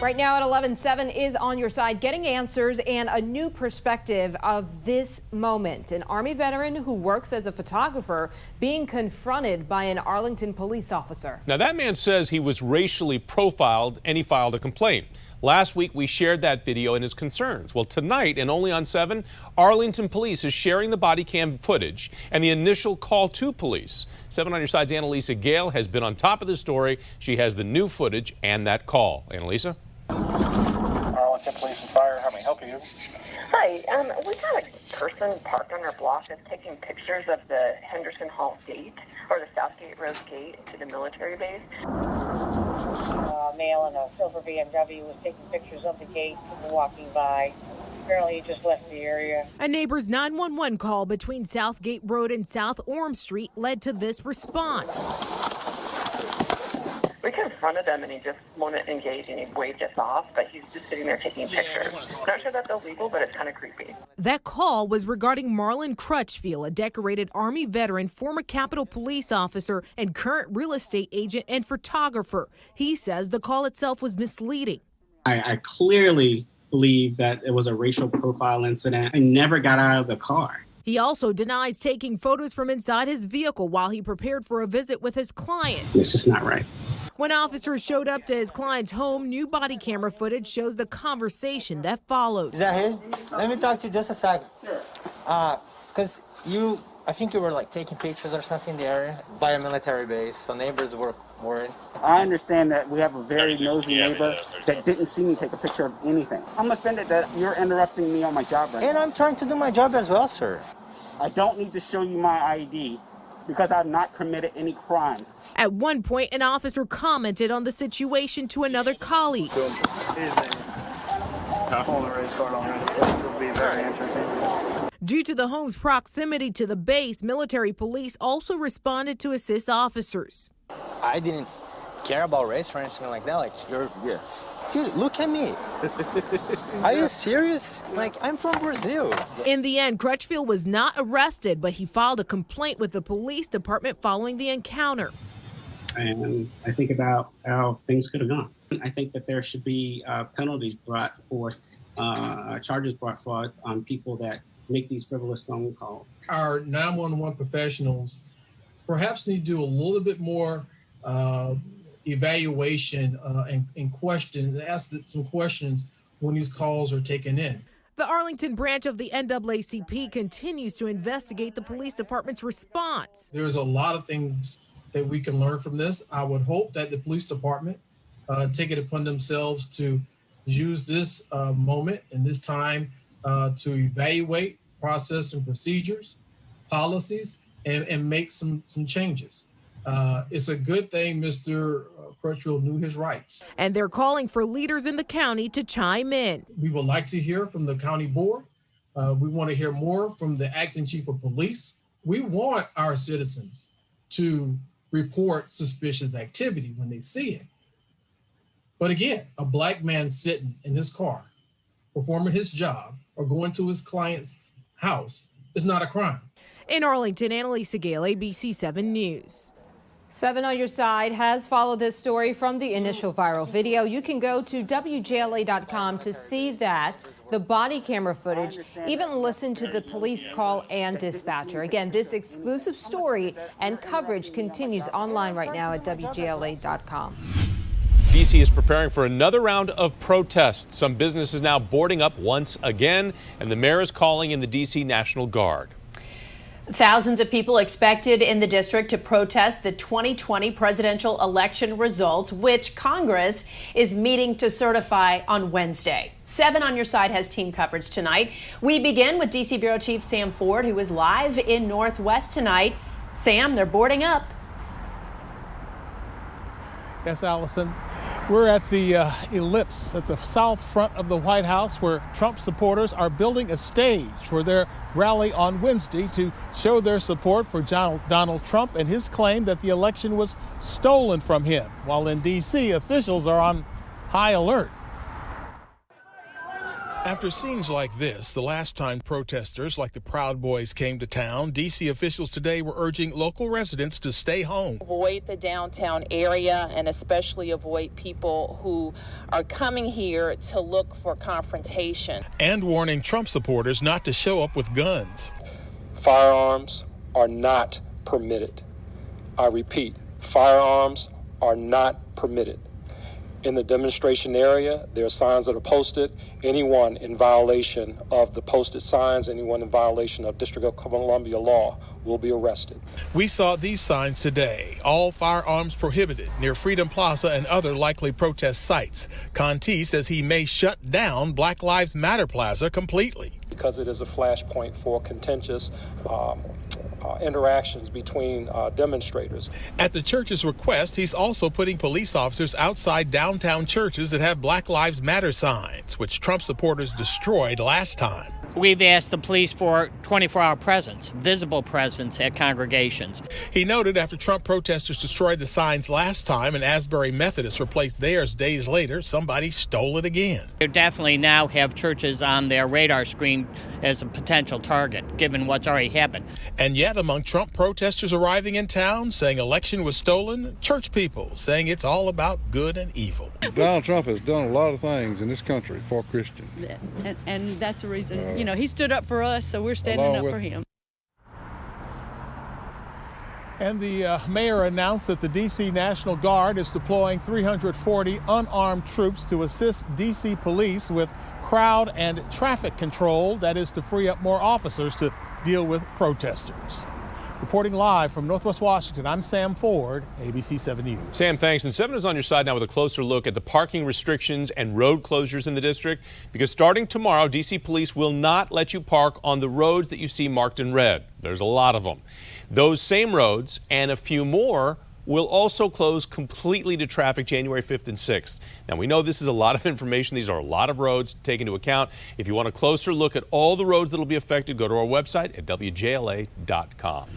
Right now at 11:07 is On Your Side, getting answers and a new perspective of this moment. An Army veteran who works as a photographer being confronted by an Arlington police officer. Now that man says he was racially profiled and he filed a complaint. Last week we shared that video and his concerns. Well, tonight and only on 7, Arlington Police is sharing the body cam footage and the initial call to police. 7 On Your Side's Annalisa Gale has been on top of the story. She has the new footage and that call. Annalisa? Arlington Police and Fire, how may I help you? Hi, we got a person parked on our block that's taking pictures of the Henderson Hall gate, or the Southgate Road gate to the military base. A male in a silver BMW was taking pictures of the gate, people walking by. Apparently he just left the area. A neighbor's 911 call between Southgate Road and South Orme Street led to this response. We confronted him and he just wouldn't engage and he waved us off, but he's just sitting there taking pictures. Not sure that's illegal, but it's kind of creepy. That call was regarding Marlon Crutchfield, a decorated Army veteran, former Capitol Police officer, and current real estate agent and photographer. He says the call itself was misleading. I clearly believe that it was a racial profile incident. I never got out of the car. He also denies taking photos from inside his vehicle while he prepared for a visit with his client. It's just not right. When officers showed up to his client's home, new body camera footage shows the conversation that follows. Is that his? Let me talk to you just a second. Sure. Because I think you were like taking pictures or something there by a military base, so neighbors were worried. I understand that we have a very nosy neighbor that didn't see me take a picture of anything. I'm offended that you're interrupting me on my job right now. And I'm trying to do my job as well, sir. I don't need to show you my ID because I've not committed any crimes. At one point, an officer commented on the situation to another colleague. Hold the race card already, so this will be very interesting. Due to the home's proximity to the base, military police also responded to assist officers. I didn't care about race or anything like that. Like, yeah. Dude, look at me. Are you serious? Like, I'm from Brazil. In the end, Crutchfield was not arrested, but he filed a complaint with the police department following the encounter. And I think about how things could have gone. I think that there should be penalties brought forth, charges brought forth on people that make these frivolous phone calls. Our 911 professionals perhaps need to do a little bit more evaluation and ask some questions when these calls are taken in. The Arlington branch of the NAACP continues to investigate the police department's response. There's a lot of things that we can learn from this. I would hope that the police department take it upon themselves to use this moment and this time to evaluate process and procedures, policies, and make some changes. It's a good thing Mr. Crutchfield knew his rights. And they're calling for leaders in the county to chime in. We would like to hear from the county board. We want to hear more from the acting chief of police. We want our citizens to report suspicious activity when they see it. But again, a black man sitting in his car, performing his job, or going to his client's house is not a crime. In Arlington, Annalisa Gale, ABC 7 News. 7 On Your Side has followed this story from the initial viral video. You can go to WJLA.com to see that, the body camera footage, even listen to the police call and dispatcher. Again, this exclusive story and coverage continues online right now at WJLA.com. D.C. is preparing for another round of protests. Some businesses now boarding up once again, and the mayor is calling in the D.C. National Guard. Thousands of people expected in the district to protest the 2020 presidential election results, which Congress is meeting to certify on Wednesday. 7 On Your Side has team coverage tonight. We begin with D.C. Bureau Chief Sam Ford, who is live in Northwest tonight. Sam, they're boarding up. Yes, Allison. We're at the ellipse at the south front of the White House, where Trump supporters are building a stage for their rally on Wednesday to show their support for Donald Trump and his claim that the election was stolen from him. While in D.C., officials are on high alert. After scenes like this, the last time protesters like the Proud Boys came to town, D.C. officials today were urging local residents to stay home. Avoid the downtown area and especially avoid people who are coming here to look for confrontation. And warning Trump supporters not to show up with guns. Firearms are not permitted. I repeat, firearms are not permitted. In the demonstration area, there are signs that are posted. Anyone in violation of the posted signs, anyone in violation of District of Columbia law will be arrested. We saw these signs today. All firearms prohibited near Freedom Plaza and other likely protest sites. Conti says he may shut down Black Lives Matter Plaza completely. Because it is a flashpoint for contentious interactions between demonstrators. At the church's request, he's also putting police officers outside downtown churches that have Black Lives Matter signs, which Trump supporters destroyed last time. We've asked the police for 24-hour presence, visible presence at congregations. He noted after Trump protesters destroyed the signs last time and Asbury Methodists replaced theirs days later, somebody stole it again. They definitely now have churches on their radar screen as a potential target, given what's already happened. And yet, among Trump protesters arriving in town saying election was stolen, church people saying it's all about good and evil. Donald Trump has done a lot of things in this country for Christians. And that's the reason, you know, he stood up for us, so we're standing up for him. And the mayor announced that the D.C. National Guard is deploying 340 unarmed troops to assist D.C. police with crowd and traffic control, that is to free up more officers to deal with protesters. Reporting live from Northwest Washington, I'm Sam Ford, ABC 7 News. Sam, thanks. And 7 is on your side now with a closer look at the parking restrictions and road closures in the district. Because starting tomorrow, D.C. police will not let you park on the roads that you see marked in red. There's a lot of them. Those same roads and a few more will also close completely to traffic January 5th and 6th. Now, we know this is a lot of information. These are a lot of roads to take into account. If you want a closer look at all the roads that will be affected, go to our website at WJLA.com.